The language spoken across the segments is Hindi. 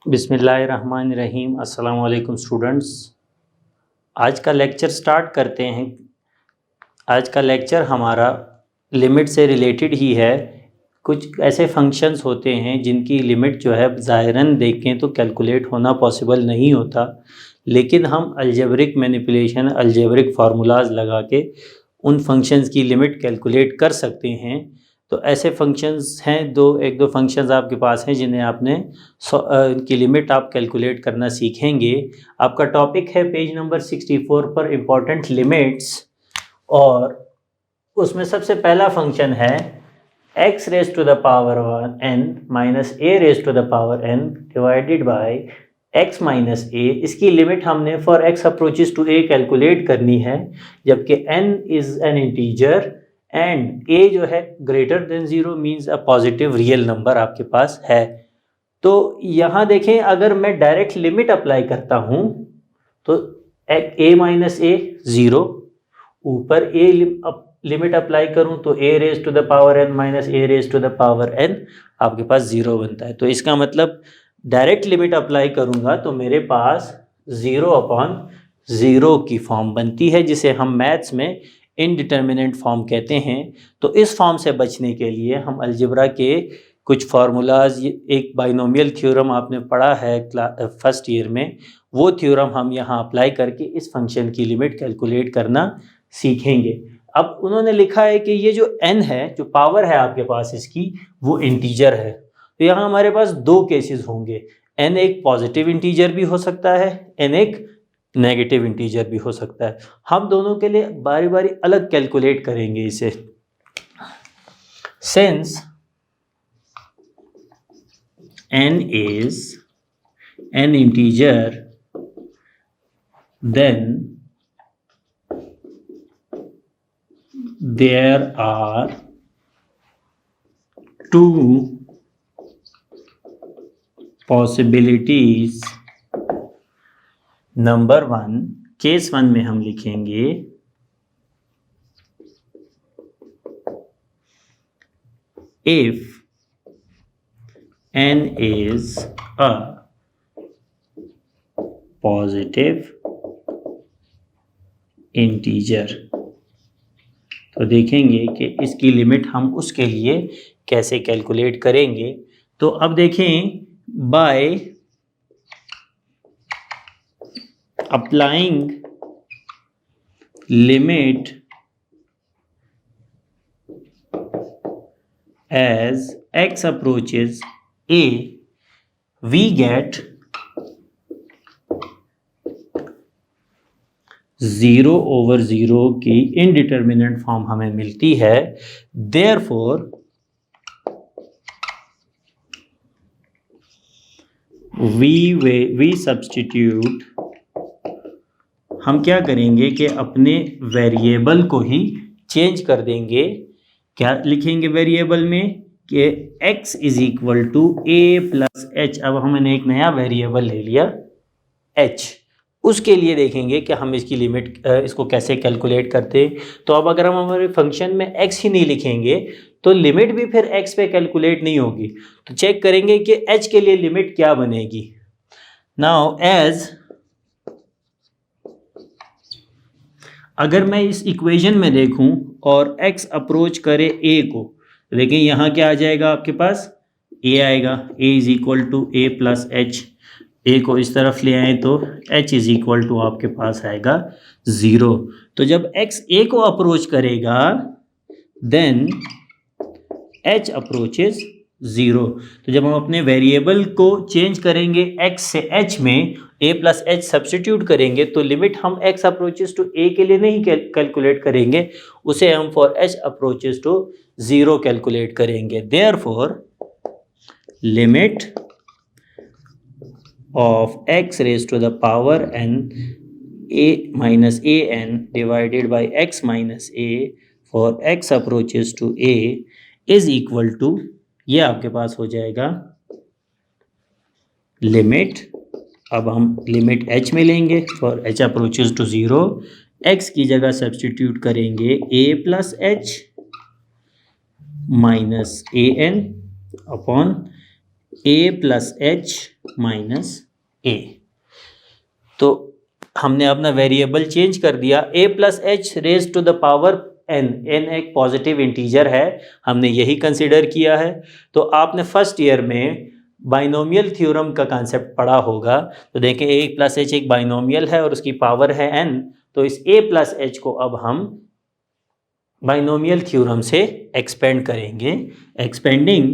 बिस्मिल्लाहिर्रहमानिर्रहीम। अस्सलाम वालेकुम स्टूडेंट्स। आज का लेक्चर स्टार्ट करते हैं। आज का लेक्चर हमारा लिमिट से रिलेटेड ही है। कुछ ऐसे फंक्शंस होते हैं जिनकी लिमिट जो है ज़ाहिरन देखें तो कैलकुलेट होना पॉसिबल नहीं होता, लेकिन हम अलजेब्रिक मैनिपुलेशन, अलजेब्रिक फार्मूलाज लगा के उन फंक्शंस की लिमिट कैलकुलेट कर सकते हैं। तो ऐसे फंक्शंस हैं, एक दो फंक्शंस आपके पास हैं जिन्हें आपने की लिमिट आप कैलकुलेट करना सीखेंगे। आपका टॉपिक है पेज नंबर 64 पर इम्पोर्टेंट लिमिट्स, और उसमें सबसे पहला फंक्शन है x raise to the power n minus a raise to the power n divided by x minus a। इसकी लिमिट हमने for x approaches to a calculate करनी है, जबकि n is an integer and a जो है greater than 0 means a positive real number आपके पास है। तो यहाँ देखें, अगर मैं डायरेक्ट लिमिट अप्लाई करता हूँ तो a माइनस ए 0, ऊपर a लिमिट अप्लाई करूं तो a raise to the power n minus a raise to the power n आपके पास 0 बनता है। तो इसका मतलब डायरेक्ट लिमिट अप्लाई करूंगा तो मेरे पास 0 अपॉन 0 की फॉर्म बनती है, जिसे हम मैथ्स में इनडिटर्मिनेंट फॉर्म कहते हैं। तो इस फॉर्म से बचने के लिए हम अलजेब्रा के कुछ फार्मूलाज, एक बाइनोमियल थ्योरम आपने पढ़ा है फर्स्ट ईयर में, वो थ्योरम हम यहाँ अप्लाई करके इस फंक्शन की लिमिट कैलकुलेट करना सीखेंगे। अब उन्होंने लिखा है कि ये जो n है, जो पावर है आपके पास इसकी, वो इंटीजर है। तो यहाँ हमारे पास दो केसेस होंगे, n एक पॉजिटिव इंटीजर भी हो सकता है, n एक नेगेटिव इंटीजर भी हो सकता है। हम दोनों के लिए बारी बारी अलग कैलकुलेट करेंगे इसे। Since n is an integer, then there are two possibilities. Number 1, case 1 में हम लिखेंगे if n is a positive integer। तो देखेंगे कि इसकी लिमिट हम उसके लिए कैसे कैलकुलेट करेंगे। तो अब देखें, bye applying limit as x approaches a, we get 0/0 की इनडिटर्मिनेंट फॉर्म हमें मिलती है। देयरफॉर वी सब्स्टिट्यूट, हम क्या करेंगे कि अपने वेरिएबल को ही चेंज कर देंगे। क्या लिखेंगे वेरिएबल में कि x is equal to a plus H. अब हमने एक नया वेरिएबल ले लिया h। उसके लिए देखेंगे कि हम इसकी लिमिट इसको कैसे कैलकुलेट करते। तो अब अगर हम हमारे फंक्शन में x ही नहीं लिखेंगे तो लिमिट भी फिर x पे कैलकुलेट नहीं होगी। तो चेक करेंगे कि h के लिए लिमिट क्या बनेगी। नाउ एज, अगर मैं इस इक्वेशन में देखूं और x अप्रोच करे a को, तो देखिए यहाँ क्या आ जाएगा आपके पास, a आएगा। a is equal to a plus H. a को इस तरफ ले आए तो h इज इक्वल टू आपके पास आएगा 0। तो जब x a को अप्रोच करेगा देन h अप्रोचेस 0। तो जब हम अपने वेरिएबल को चेंज करेंगे x से h में, a प्लस एच सब्सटीट्यूट करेंगे, तो लिमिट हम x अप्रोचेस टू a के लिए नहीं कैलकुलेट करेंगे, उसे हम for h approaches to 0 calculate करेंगे। Therefore limit of x raise to the power n a minus a n divided by x minus a for x approaches to a is equal to, ये आपके पास हो जाएगा लिमिट। अब हम लिमिट h में लेंगे for h approaches to 0, x की जगह सब्सटीट्यूट करेंगे a plus H minus a n upon A plus H minus A. तो हमने अपना वेरिएबल चेंज कर दिया, A plus H raise to the power N. N एक पॉजिटिव इंटीजर है, हमने यही कंसिडर किया है। तो आपने फर्स्ट ईयर में बाइनोमियल थ्योरम का कॉन्सेप्ट पढ़ा होगा। तो देखें ए प्लस एच एक बाइनोमियल है और उसकी पावर है एन। तो इस ए प्लस एच को अब हम बाइनोमियल थ्योरम से एक्सपेंड करेंगे। एक्सपेंडिंग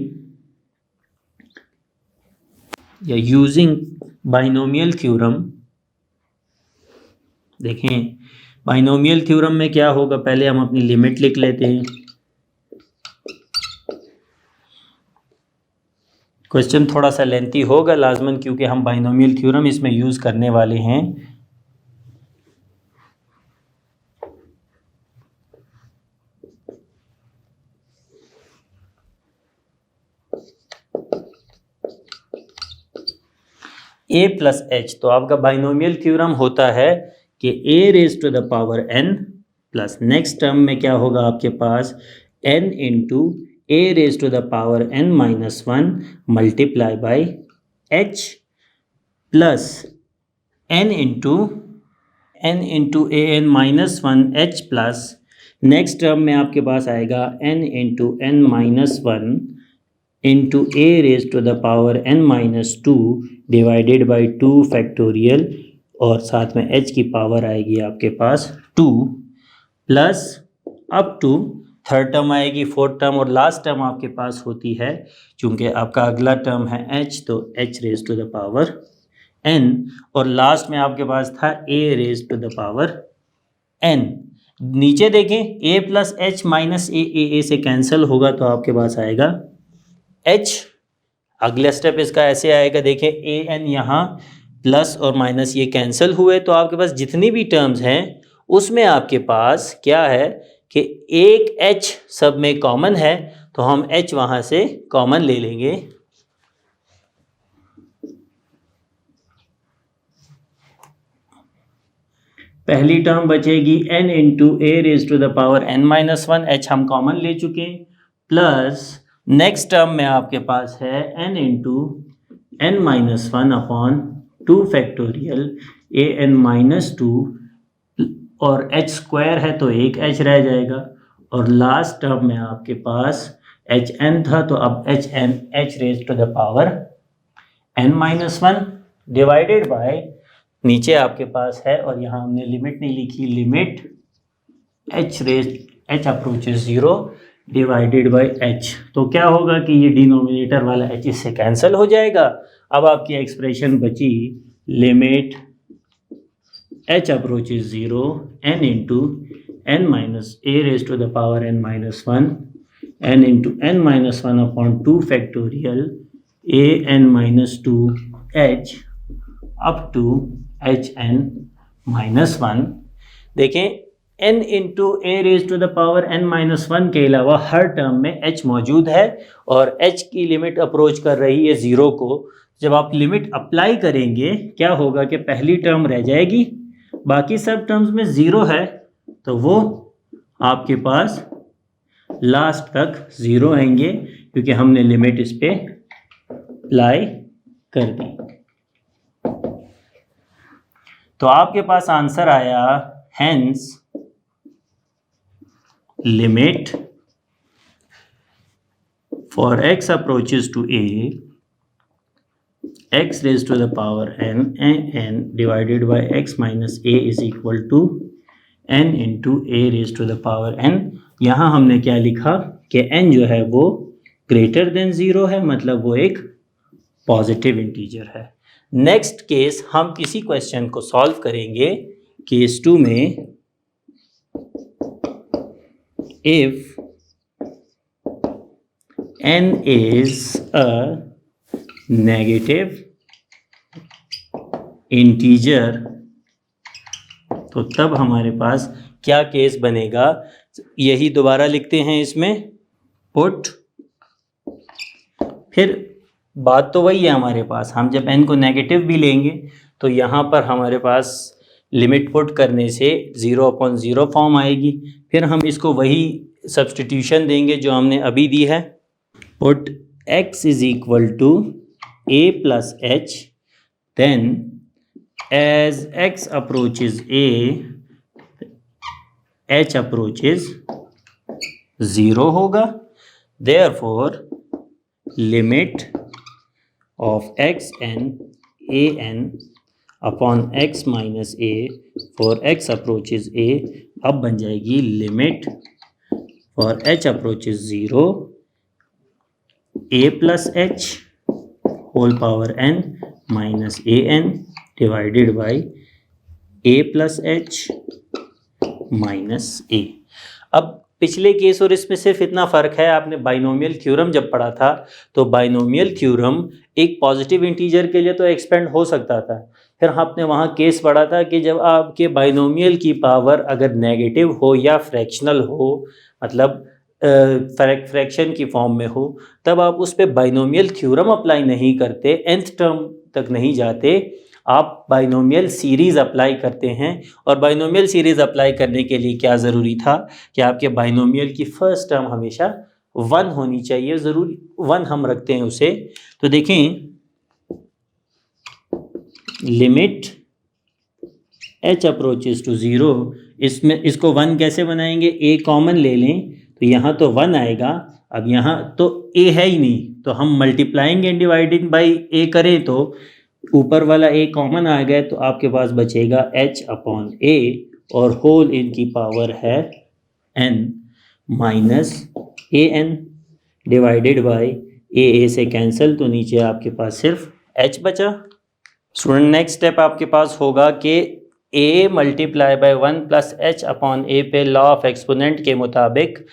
या यूजिंग बाइनोमियल थ्योरम, देखें बाइनोमियल थ्योरम में क्या होगा, पहले हम अपनी लिमिट लिख लेते हैं। क्वेश्चन थोड़ा सा लेंथी होगा लाजमन, क्योंकि हम बाइनोमियल थ्योरम इसमें यूज करने वाले हैं। ए प्लस एच, तो आपका बाइनोमियल थ्योरम होता है कि A raise to the power N plus next term में क्या होगा आपके पास, N into A raise to the power N minus one multiply by H plus N into A N minus one H plus next term में आपके पास आएगा N into N minus one into A raise to the power N minus two divided by two factorial, और साथ में h की पावर आएगी आपके पास 2 plus up to third term आएगी, फोर्थ टर्म और लास्ट टर्म आपके पास होती है, चूंकि आपका अगला टर्म है h, तो h raise to the power n, और लास्ट में आपके पास था a raise to the power n। नीचे देखें a plus H minus A से कैंसिल होगा, तो आपके पास आएगा h। अगला स्टेप इसका ऐसे आएगा, देखें ए एन यहाँ प्लस और माइनस ये कैंसिल हुए, तो आपके पास जितनी भी टर्म्स हैं उसमें आपके पास क्या है कि एक h सब में कॉमन है, तो हम h वहाँ से कॉमन ले लेंगे। पहली टर्म बचेगी n into A raise to the power n minus one, h हम कॉमन ले चुके हैं, प्लस नेक्स्ट टर्म में आपके पास है n into N minus one upon two factorial A N minus two, और h स्क्वायर है तो एक h रह जाएगा, और लास्ट टर्म में आपके पास एच एन था, तो अब H N H raise to the power n minus one divided by, नीचे आपके पास है और यहाँ हमने लिमिट नहीं लिखी, limit h approaches zero divided by h। तो क्या होगा कि ये डिनोमिनेटर वाला h इससे कैंसिल हो जाएगा। अब आपकी एक्सप्रेशन बची limit h approaches zero n into N minus A raise to the power n minus one, n into N minus one upon two factorial A N minus two h up to H N minus one. देखें n into A raise to the power n minus one के अलावा हर टर्म में h मौजूद है, और h की लिमिट अप्रोच कर रही है ज़ीरो को। जब आप लिमिट अप्लाई करेंगे क्या होगा कि पहली टर्म रह जाएगी, बाकी सब टर्म्स में ज़ीरो है, तो वो आपके पास लास्ट तक ज़ीरो आएंगे, क्योंकि हमने लिमिट इस पे अप्लाई कर दी। तो आपके पास आंसर आया hence limit for x approaches to a, x raised to the power n divided by x minus a is equal to n into a raised to the power n। यहाँ हमने क्या लिखा कि n जो है वो ग्रेटर देन ज़ीरो है, मतलब वो एक पॉजिटिव इंटीजर है। नेक्स्ट केस हम किसी क्वेश्चन को सॉल्व करेंगे, केस 2 में if n is a negative integer, तो तब हमारे पास क्या केस बनेगा, यही दोबारा लिखते हैं इसमें पुट। फिर बात तो वही है हमारे पास, हम जब n को नेगेटिव भी लेंगे तो यहाँ पर हमारे पास लिमिट पुट करने से 0/0 फॉर्म आएगी। फिर हम इसको वही सब्स्टिट्यूशन देंगे जो हमने अभी दी है, put x is equal to a plus h, then as x approaches a, h approaches 0 होगा. Therefore limit of x n a n upon x minus a for x approaches a अब बन जाएगी limit for h approaches 0 a plus h whole power n minus a n divided by a plus h minus a. अब पिछले केस और इसमें सिर्फ इतना फ़र्क है, आपने बाइनोमियल थ्योरम जब पढ़ा था तो बाइनोमियल थ्योरम एक पॉजिटिव इंटीजर के लिए तो एक्सपेंड हो सकता था. फिर आपने वहाँ केस पढ़ा था कि जब आपके बाइनोमियल की पावर अगर नेगेटिव हो या फ्रैक्शनल हो, मतलब फ्रैक्शन की फॉर्म में हो, तब आप उस पर बाइनोमियल थ्योरम अप्लाई नहीं करते, nth टर्म तक नहीं जाते, आप बाइनोमियल सीरीज़ अप्लाई करते हैं. और बाइनोमियल सीरीज़ अप्लाई करने के लिए क्या ज़रूरी था कि आपके बाइनोमियल की फर्स्ट टर्म हमेशा 1 होनी चाहिए, ज़रूरी 1 हम रखते हैं उसे. तो देखें लिमिट h अप्रोचेस टू 0, इसमें इसको 1 कैसे बनाएंगे, a कॉमन ले लें तो यहाँ तो 1 आएगा. अब यहाँ तो a है ही नहीं, तो हम multiplying and dividing by a करें तो ऊपर वाला a कॉमन आ गया, तो आपके पास बचेगा h अपॉन a और होल इनकी पावर है n minus a n divided by a से कैंसिल, तो नीचे आपके पास सिर्फ h बचा. स्टूडेंट नेक्स्ट स्टेप आपके पास होगा कि a multiply by 1 plus h upon a पे लॉ ऑफ एक्सपोनेंट के मुताबिक,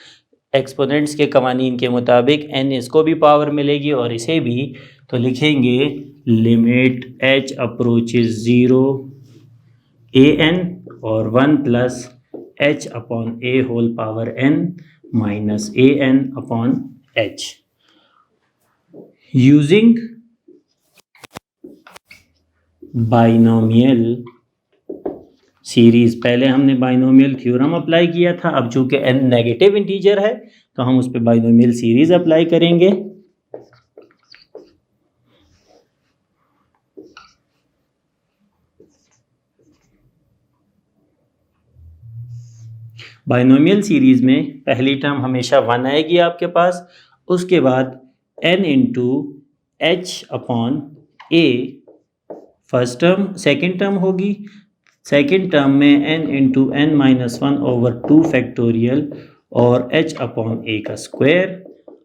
एक्सपोनेंट्स के कवानीन के मुताबिक n इसको भी पावर मिलेगी और इसे भी, तो लिखेंगे limit h approaches 0 a n और 1 plus h upon a whole power n minus a n upon h. Using binomial series, पहले हमने बाइनोमियल थ्योरम अप्लाई किया था, अब चूंकि n नेगेटिव इंटीजर है तो हम उस पर बाइनोमियल सीरीज अप्लाई करेंगे. बाइनोमियल सीरीज में पहली टर्म हमेशा 1 आएगी आपके पास, उसके बाद n into h upon a first term, second term होगी, सेकेंड टर्म में n into n minus 1 over 2 factorial और h अपॉन a का square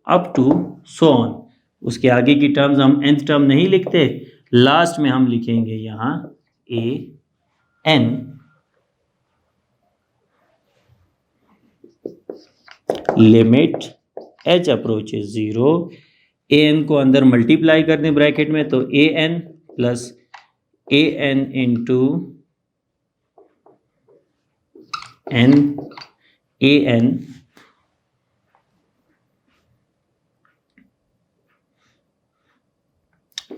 up to so on. उसके आगे की टर्म्स हम nth टर्म नहीं लिखते, लास्ट में हम लिखेंगे यहाँ a n limit h approaches 0, a n को अंदर मल्टीप्लाई कर दें ब्रैकेट में, तो a n plus a n into n a n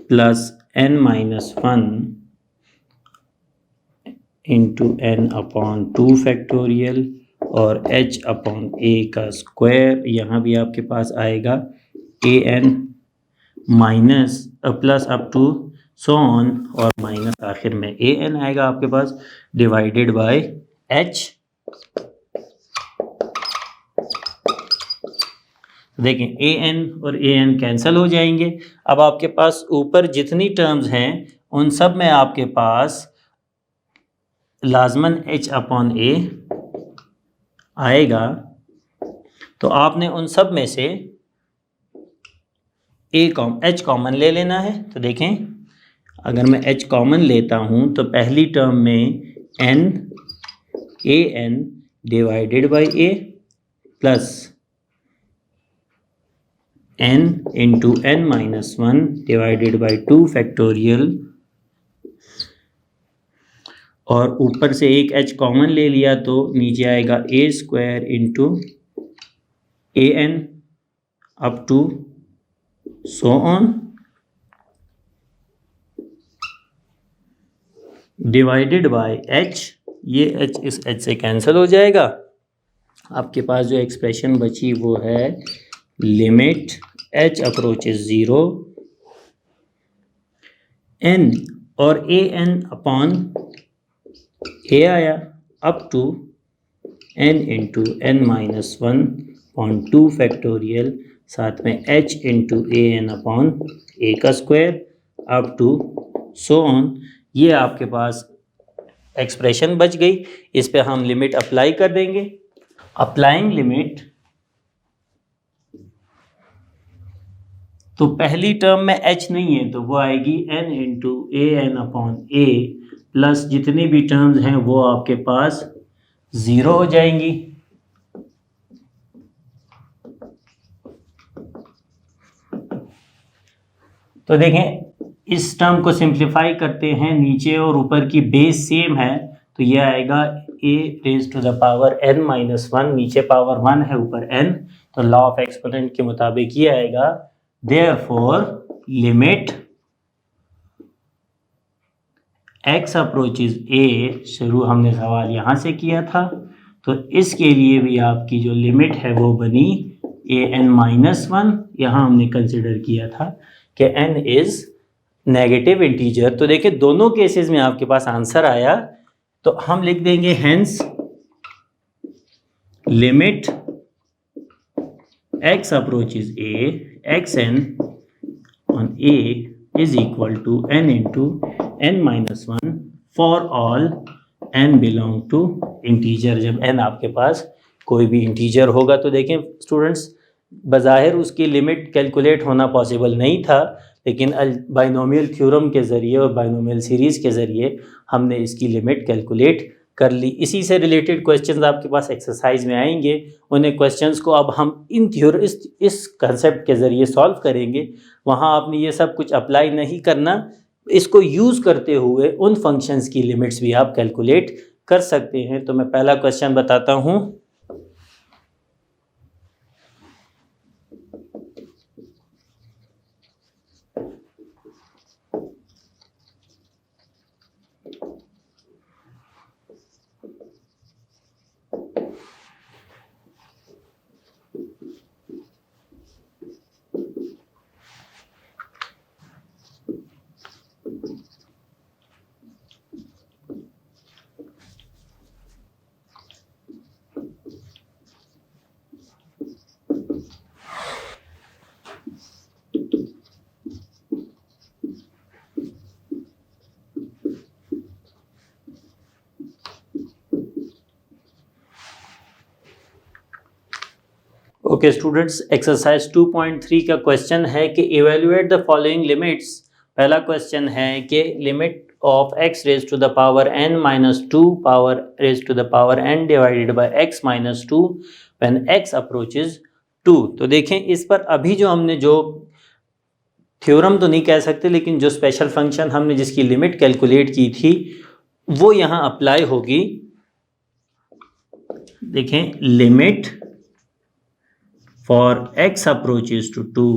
plus n minus 1 into n upon 2 factorial और h अपॉन a का स्क्वायर. यहाँ भी आपके पास आएगा a n minus plus up to so on और माइनस आखिर में a n आएगा आपके पास डिवाइडेड बाय h. देखें a n और a n कैंसिल हो जाएंगे. अब आपके पास ऊपर जितनी टर्म्स हैं उन सब में आपके पास लाजमन h अपॉन a आएगा, तो आपने उन सब में से h कॉमन ले लेना है. तो देखें अगर मैं h कॉमन लेता हूं तो पहली टर्म में n a n divided by a plus n into n minus 1 divided by 2 factorial और ऊपर से एक h कॉमन ले लिया तो नीचे आएगा a square into a n up to so on divided by h. ये h इस h से कैंसिल हो जाएगा. आपके पास जो एक्सप्रेशन बची वो है लिमिट h अप्रोचेज 0 n और ए एन अपॉन ए आया up to n into N minus one upon two factorial, साथ में h into A N upon A का square up to so on. ये आपके पास एक्सप्रेशन बच गई। इस पे हम लिमिट अप्लाई कर देंगे। अप्लाइंग लिमिट, तो पहली टर्म में h नहीं है तो वो आएगी n into A N upon A, plus जितनी भी टर्म्स हैं वो आपके पास ज़ीरो हो जाएंगी। तो देखें, इस टर्म को सिंप्लीफाई करते हैं, नीचे और ऊपर की बेस सेम है तो ये आएगा a raise to the power n minus one, नीचे पावर 1 है ऊपर n, तो लॉ ऑफ एक्सपोनेंट के मुताबिक ये आएगा therefore limit x approaches a, शुरू हमने सवाल यहाँ से किया था, तो इसके लिए भी आपकी जो लिमिट है वो बनी an माइनस वन। यहाँ हमने कंसिडर किया था कि n इज नेगेटिव इंटीजर। तो देखिए दोनों केसेस में आपके पास आंसर आया, तो हम लिख देंगे hence limit x approaches a X N on a is equal to n into N minus one for all n belong to integer. जब n आपके पास कोई भी इंटीजर होगा, तो देखें स्टूडेंट्स, बज़ाहिर उसकी लिमिट कैलकुलेट होना पॉसिबल नहीं था, लेकिन बाइनोमियल थ्योरम के ज़रिए और बाइनोमियल सीरीज़ के ज़रिए हमने इसकी लिमिट कैलकुलेट कर ली। इसी से रिलेटेड क्वेश्चंस आपके पास एक्सरसाइज में आएंगे। उन्हें क्वेश्चंस को अब हम इस कंसेप्ट के ज़रिए सॉल्व करेंगे। वहाँ आपने ये सब कुछ अप्लाई नहीं करना, इसको यूज़ करते हुए उन फंक्शंस की लिमिट्स भी आप कैलकुलेट कर सकते हैं। तो मैं पहला क्वेश्चन बताता हूँ। ओके स्टूडेंट्स, एक्सरसाइज 2.3 का क्वेश्चन है कि इवेल्युएट द फॉलोइंग लिमिट्स। पहला क्वेश्चन है कि limit of x raise to the power n minus two power raise to the power n divided by x minus two when x approaches 2। तो देखें, इस पर अभी जो हमने जो थ्योरम तो नहीं कह सकते, लेकिन जो स्पेशल फंक्शन हमने जिसकी लिमिट कैलकुलेट की थी वो यहाँ अप्लाई होगी। देखें, limit for x approaches to 2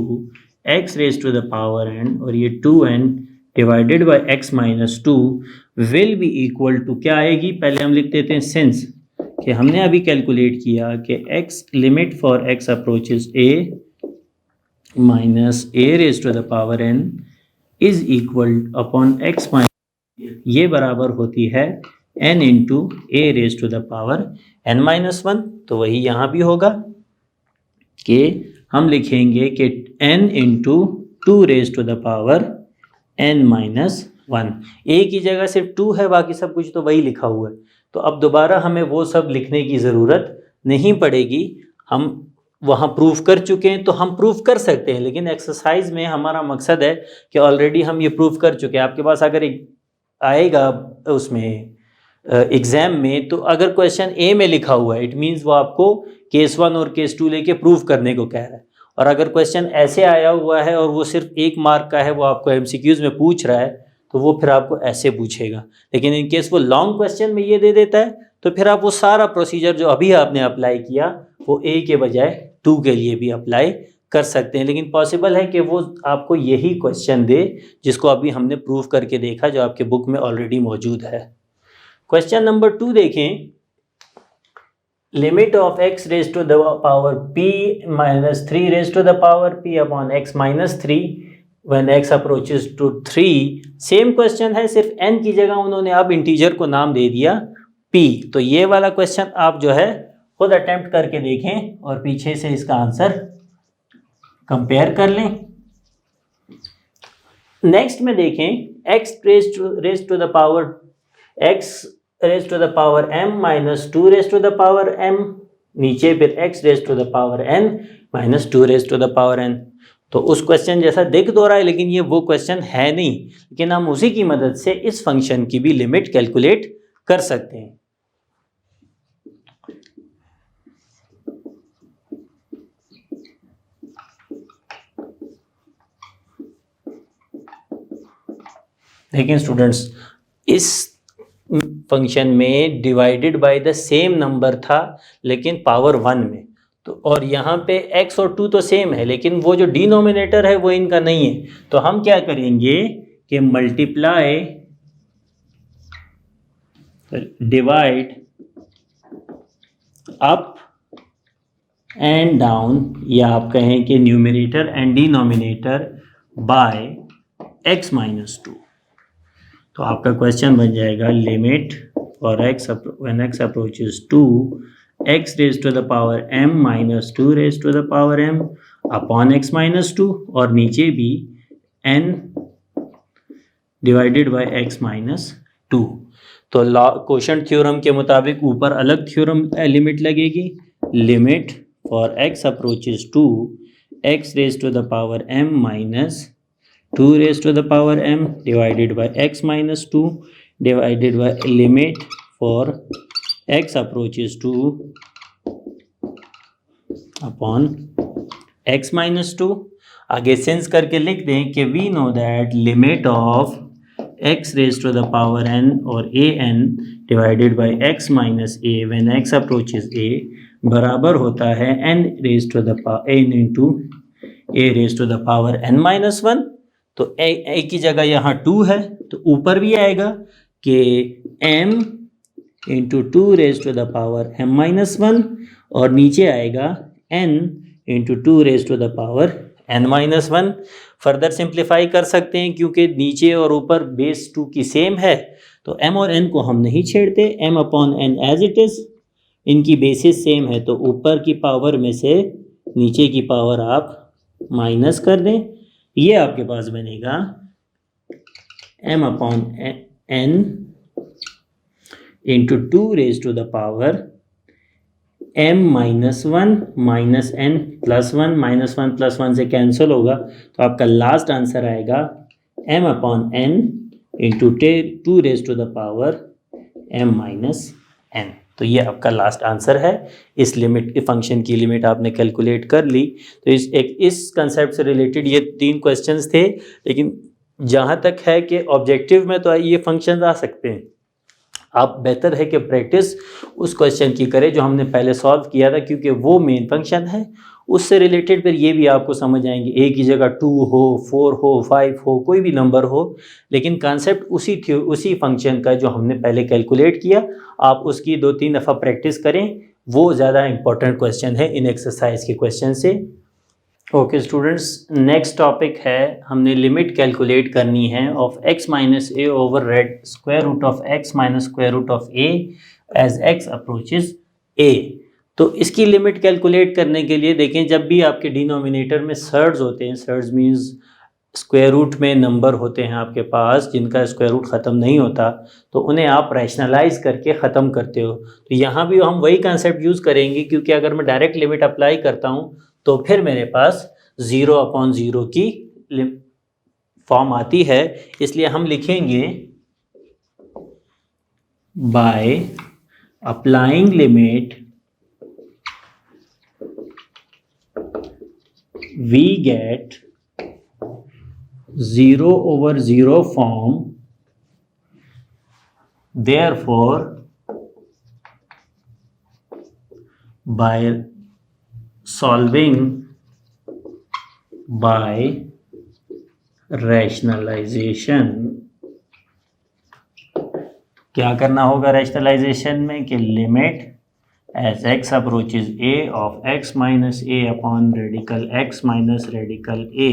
x raise to the power n, और ये 2n divided by x minus two will be equal to क्या आएगी, पहले हम लिख देते हैं सिंस कि हमने अभी कैलकुलेट किया कि x limit for x approaches a minus a raise to the power n is equal upon x minus, ये बराबर होती है n into a raise to the power n minus one. तो वही यहाँ भी होगा कि हम लिखेंगे कि n into two raise to the power n minus one. A की जगह सिर्फ 2 है, बाकी सब कुछ तो वही लिखा हुआ है। तो अब दोबारा हमें वो सब लिखने की ज़रूरत नहीं पड़ेगी, हम वहाँ प्रूफ कर चुके हैं तो हम प्रूफ कर सकते हैं। लेकिन एक्सरसाइज में हमारा मकसद है कि ऑलरेडी हम ये प्रूफ कर चुके हैं। आपके पास अगर आएगा उसमें एग्ज़ाम में, तो अगर क्वेश्चन ए में लिखा हुआ है, इट मीन्स वो आपको केस 1 और केस 2 लेके प्रूफ करने को कह रहा है। और अगर क्वेश्चन ऐसे आया हुआ है और वो सिर्फ 1 मार्क का है, वो आपको एमसीक्यूज में पूछ रहा है, तो वो फिर आपको ऐसे पूछेगा। लेकिन इन केस वो लॉन्ग क्वेश्चन में ये दे देता है, तो फिर आप वो सारा प्रोसीजर जो अभी आपने अप्लाई किया वो ए के बजाय 2 के लिए भी अप्लाई कर सकते हैं। लेकिन पॉसिबल है कि वो आपको यही क्वेश्चन दे जिसको अभी हमने प्रूफ करके देखा, जो आपके बुक में ऑलरेडी मौजूद है। क्वेश्चन नंबर 2 देखें, limit of x raise to the power p minus 3 raise to the power p upon x minus 3 when x approaches to 3, same question है, सिर्फ n की जगह उन्होंने अब इंटीजर को नाम दे दिया p। तो ये वाला क्वेश्चन आप जो है खुद अटेम्प्ट करके देखें और पीछे से इसका आंसर कंपेयर कर लें। नेक्स्ट में देखें x raise to the power m minus 2 raise to the power m, नीचे फिर x raise to the power n minus 2 raise to the power n। तो उस क्वेश्चन जैसा दिख तो रहा है, लेकिन ये वो क्वेश्चन है नहीं, लेकिन हम उसी की मदद से इस फंक्शन की भी लिमिट कैलकुलेट कर सकते हैं। देखिए स्टूडेंट्स, इस फंक्शन में divided by the same number था लेकिन पावर 1 में, तो और यहाँ पे x और 2 तो सेम है, लेकिन वो जो डिनोमिनेटर है वो इनका नहीं है। तो हम क्या करेंगे कि multiply divide up and down, या आप कहें कि numerator and denominator by x minus 2। तो आपका क्वेश्चन बन जाएगा limit for x when x approaches 2 x raise to the power m minus 2 raise to the power m upon x minus 2, और नीचे भी n divided by x minus 2। तो कोशेंट थ्योरम के मुताबिक ऊपर अलग थ्योरम लिमिट लगेगी, limit for x approaches 2 x raise to the power m minus 2 raised to the power m divided by x minus 2 divided by limit for x approaches to upon x minus 2। आगे सेंस करके लिख दें कि we know that limit of x raised to the power n और a n divided by x minus a when x approaches a बराबर होता है n raised to the power n into a raised to the power n minus 1। तो a की जगह यहाँ 2 है, तो ऊपर भी आएगा कि m into 2 raise to the power m minus 1, और नीचे आएगा n into 2 raise to the power n minus 1। Further simplify कर सकते हैं क्योंकि नीचे और ऊपर बेस 2 की सेम है, तो m और n को हम नहीं छेड़ते, m upon n as it is, इनकी बेसिस सेम है, तो ऊपर की पावर में से नीचे की पावर आप माइनस कर दें। ये आपके पास बनेगा m upon n into 2 raise to the power m minus 1 minus n plus 1, minus 1 plus 1 से कैंसिल होगा, तो आपका लास्ट आंसर आएगा m upon n into 2 raise to the power m minus n। तो ये आपका लास्ट आंसर है। इस लिमिट फंक्शन की लिमिट आपने कैलकुलेट कर ली। तो इस कंसेप्ट से रिलेटेड ये 3 क्वेश्चंस थे, लेकिन जहाँ तक है कि ऑब्जेक्टिव में तो ये फंक्शंस आ सकते हैं। आप बेहतर है कि प्रैक्टिस उस क्वेश्चन की करें जो हमने पहले सॉल्व किया था, क्योंकि वो मेन फंक्शन है, उससे रिलेटेड फिर ये भी आपको समझ आएंगे। ए की जगह 2 हो, 4 हो, 5 हो, कोई भी नंबर हो, लेकिन कॉन्सेप्ट उसी फंक्शन का जो हमने पहले कैलकुलेट किया, आप उसकी 2-3 दफ़ा प्रैक्टिस करें, वो ज़्यादा इंपॉर्टेंट क्वेश्चन है इन एक्सरसाइज के क्वेश्चन से। ओके स्टूडेंट्स, नेक्स्ट टॉपिक है, हमने लिमिट कैलकुलेट करनी है of x minus a over red square root of x minus square root of a as x approaches a। तो इसकी लिमिट कैलकुलेट करने के लिए देखें, जब भी आपके डिनोमिनेटर में सर्ड्स होते हैं, सर्ड्स मीन्स स्क्वायर रूट में नंबर होते हैं आपके पास जिनका स्क्वायर रूट ख़त्म नहीं होता, तो उन्हें आप रैशनलाइज करके ख़त्म करते हो। तो यहाँ भी हम वही कंसेप्ट यूज़ करेंगे, क्योंकि अगर मैं डायरेक्ट लिमिट अप्लाई करता हूँ तो फिर मेरे पास 0/0 की फॉर्म आती है। इसलिए हम लिखेंगे bye applying limit we get 0/0 form, therefore by solving by rationalization, क्या करना होगा रैशनलाइजेशन में कि limit as x approaches a of x minus a upon radical x minus radical a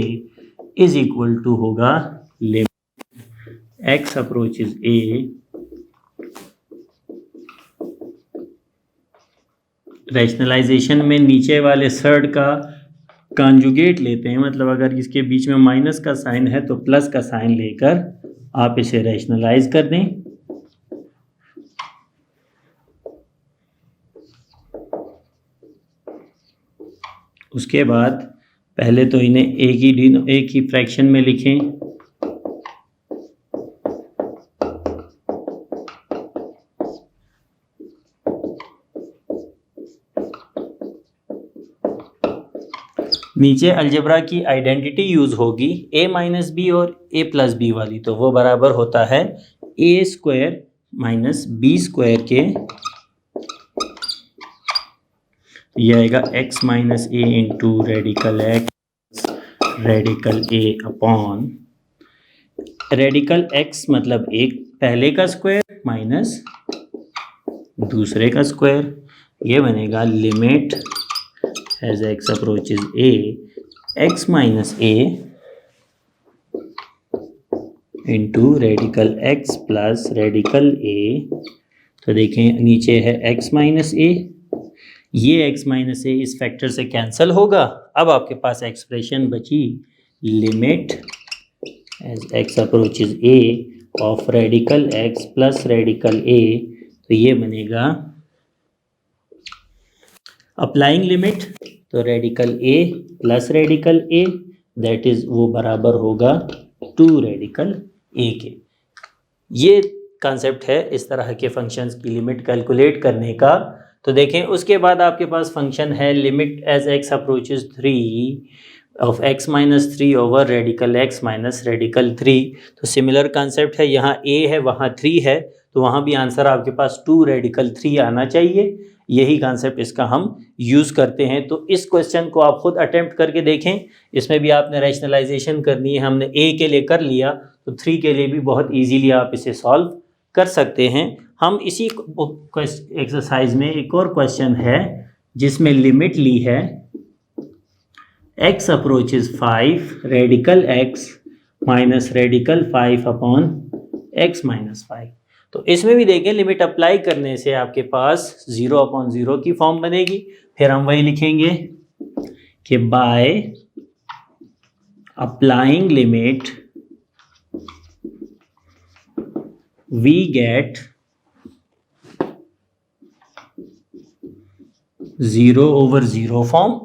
is equal to होगा limit x approaches a, rationalisation में नीचे वाले सर्ड का कॉन्जुगेट लेते हैं, मतलब अगर इसके बीच में माइनस का साइन है तो प्लस का साइन लेकर आप इसे रैशनलाइज कर दें। उसके बाद पहले तो इन्हें एक ही फ्रैक्शन में लिखें, नीचे अलजेब्रा की आइडेंटिटी यूज होगी a माइनस बी और a प्लस बी वाली, तो वो बराबर होता है a square minus b square के, ये आएगा x minus a into radical x radical a upon radical x मतलब एक पहले का स्क्वायर माइनस दूसरे का स्क्वायर, ये बनेगा limit as x approaches a x minus a into radical x plus radical a। तो देखें नीचे है x minus a, ये x minus a इस फैक्टर से कैंसिल होगा। अब आपके पास एक्सप्रेशन बची limit as x approaches a of radical x plus radical a, तो ये बनेगा अप्लाइंग लिमिट, तो radical a plus radical a that is वो बराबर होगा 2 रेडिकल a के। ये कॉन्सेप्ट है इस तरह के फंक्शंस की लिमिट कैलकुलेट करने का। तो देखें उसके बाद आपके पास फंक्शन है limit as x approaches 3 of x minus 3 over radical x minus radical 3। तो सिमिलर कॉन्सेप्ट है, यहाँ a है वहाँ 3 है, तो वहाँ भी आंसर आपके पास 2 रेडिकल 3 आना चाहिए। यही कॉन्सेप्ट इसका हम यूज़ करते हैं। तो इस क्वेश्चन को आप खुद अटेम्प्ट करके देखें, इसमें भी आपने रैशनलाइजेशन करनी है। हमने a के लिए कर लिया तो 3 के लिए भी बहुत इजीली आप इसे सॉल्व कर सकते हैं। हम इसी एक्सरसाइज में एक और क्वेश्चन है जिसमें लिमिट ली है x approaches 5 radical x minus radical 5 upon x minus 5। तो इसमें भी देखें लिमिट अप्लाई करने से आपके पास 0 अपॉन 0 की फॉर्म बनेगी। फिर हम वही लिखेंगे कि by applying limit we get 0 over 0 form.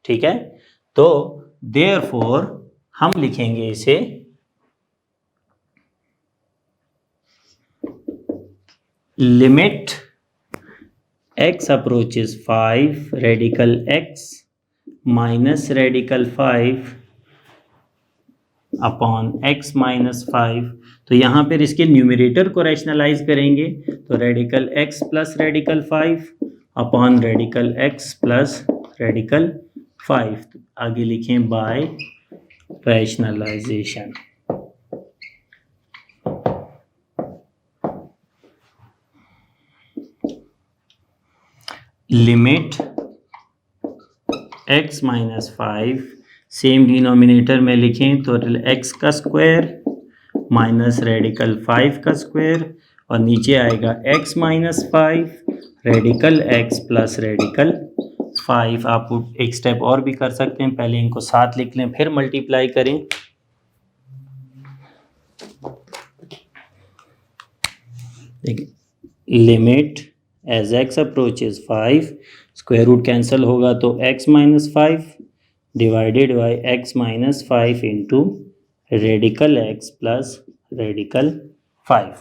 ठीक है, तो देयरफॉर हम लिखेंगे इसे limit x approaches 5 radical x minus radical 5 upon x minus 5। तो यहाँ पर इसके न्यूमरेटर को रैशनलाइज करेंगे, तो radical x plus radical 5 upon radical x plus radical 5। आगे लिखें by rationalisation. Limit x minus 5 same denominator में लिखें तो x का स्क्वायर माइनस रेडिकल 5 का स्क्वायर और नीचे आएगा x minus 5 radical x plus radical 5। आप एक स्टेप और भी कर सकते हैं, पहले इनको साथ लिख लें फिर मल्टीप्लाई करें। देखिए limit as x approaches 5 square root cancel होगा तो x minus 5 divided by x minus 5 into radical x plus radical 5।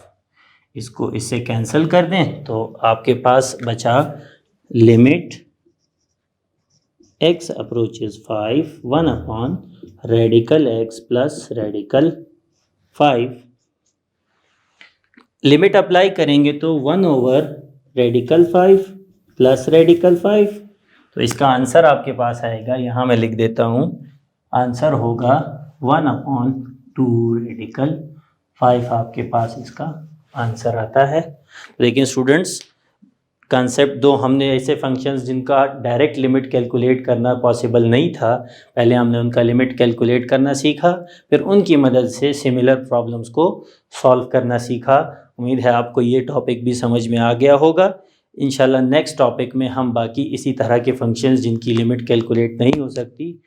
इसको इससे कैंसिल कर दें तो आपके पास बचा limit x approaches 5 1 upon radical x plus radical 5। Limit apply करेंगे तो 1 ओवर रेडिकल 5 प्लस रेडिकल 5। तो इसका आंसर आपके पास आएगा, यहाँ मैं लिख देता हूँ, आंसर होगा 1 अपॉन 2 रेडिकल 5 आपके पास इसका आंसर आता है। लेकिन स्टूडेंट्स कंसेप्ट दो हमने ऐसे फंक्शंस जिनका डायरेक्ट लिमिट कैलकुलेट करना पॉसिबल नहीं था, पहले हमने उनका लिमिट कैलकुलेट करना सीखा, फिर उनकी मदद से सिमिलर प्रॉब्लम्स को सॉल्व करना सीखा। उम्मीद है आपको ये टॉपिक भी समझ में आ गया होगा। इंशाल्लाह नेक्स्ट टॉपिक में हम बाकी इसी तरह के फंक्शंस जिनकी लिमिट कैलकुलेट नहीं हो सकती